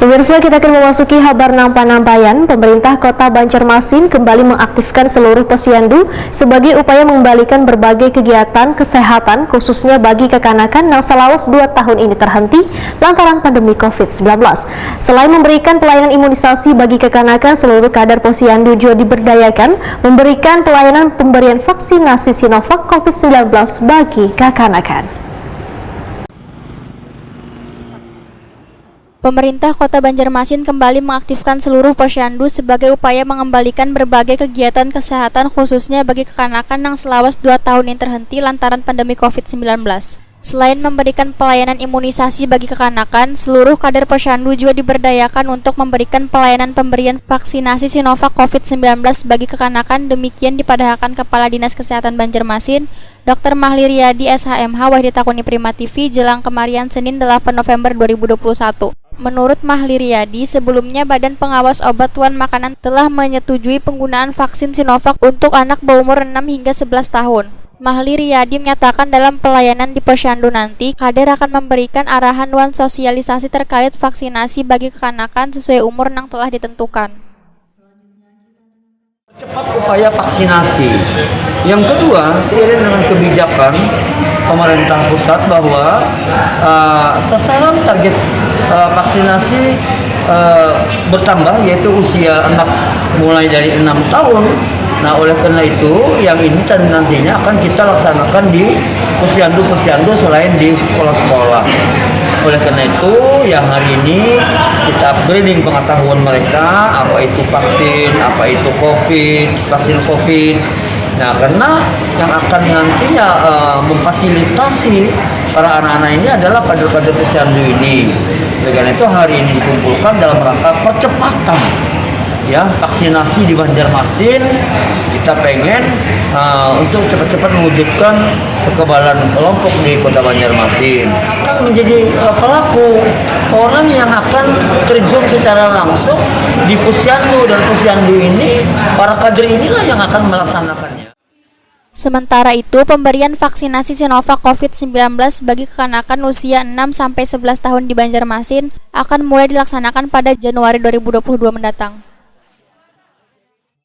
Pemirsa, kita akan memasuki kabar nampak-nampayan. Pemerintah Kota Banjarmasin kembali mengaktifkan seluruh posyandu sebagai upaya mengembalikan berbagai kegiatan kesehatan khususnya bagi kekanakan yang selawas 2 tahun ini terhenti lantaran pandemi COVID-19. Selain memberikan pelayanan imunisasi bagi kekanakan, seluruh kader posyandu juga diberdayakan memberikan pelayanan pemberian vaksinasi Sinovac COVID-19 bagi kekanakan. Pemerintah Kota Banjarmasin kembali mengaktifkan seluruh posyandu sebagai upaya mengembalikan berbagai kegiatan kesehatan khususnya bagi kekanakan yang selawas 2 tahun ini terhenti lantaran pandemi COVID-19. Selain memberikan pelayanan imunisasi bagi kekanakan, seluruh kader posyandu juga diberdayakan untuk memberikan pelayanan pemberian vaksinasi Sinovac COVID-19 bagi kekanakan. Demikian dipadahkan Kepala Dinas Kesehatan Banjarmasin, Dr. Mahli Riyadi SHMH Wahdi Takuni Prima TV jelang kemarin Senin 8 November 2021. Menurut Mahli Riyadi, sebelumnya Badan Pengawas Obat Tuan Makanan telah menyetujui penggunaan vaksin Sinovac untuk anak berumur 6 hingga 11 tahun. Mahli Riyadi menyatakan dalam pelayanan di posyandu nanti, kader akan memberikan arahan dan sosialisasi terkait vaksinasi bagi kekanakan sesuai umur yang telah ditentukan. Cepat upaya vaksinasi. Yang kedua, seiring dengan kebijakan pemerintah pusat bahwa sasaran target vaksinasi bertambah, yaitu usia anak mulai dari 6 tahun. Nah, oleh karena itu yang ini nantinya akan kita laksanakan di posyandu-posyandu selain di sekolah-sekolah. Oleh karena itu yang hari ini kita upgrading pengetahuan mereka, apa itu vaksin, apa itu vaksin COVID. Nah, karena yang akan nantinya memfasilitasi para anak-anak ini adalah kader-kader posyandu ini. Dengan itu hari ini dikumpulkan dalam rangka percepatan ya vaksinasi di Banjarmasin. Kita pengen untuk cepat-cepat mewujudkan kekebalan kelompok di Kota Banjarmasin. Akan menjadi pelaku orang yang akan terjun secara langsung di posyandu, dan posyandu ini para kader inilah yang akan melaksanakannya. Sementara itu, pemberian vaksinasi Sinovac COVID-19 bagi kekanakan usia 6-11 tahun di Banjarmasin akan mulai dilaksanakan pada Januari 2022 mendatang.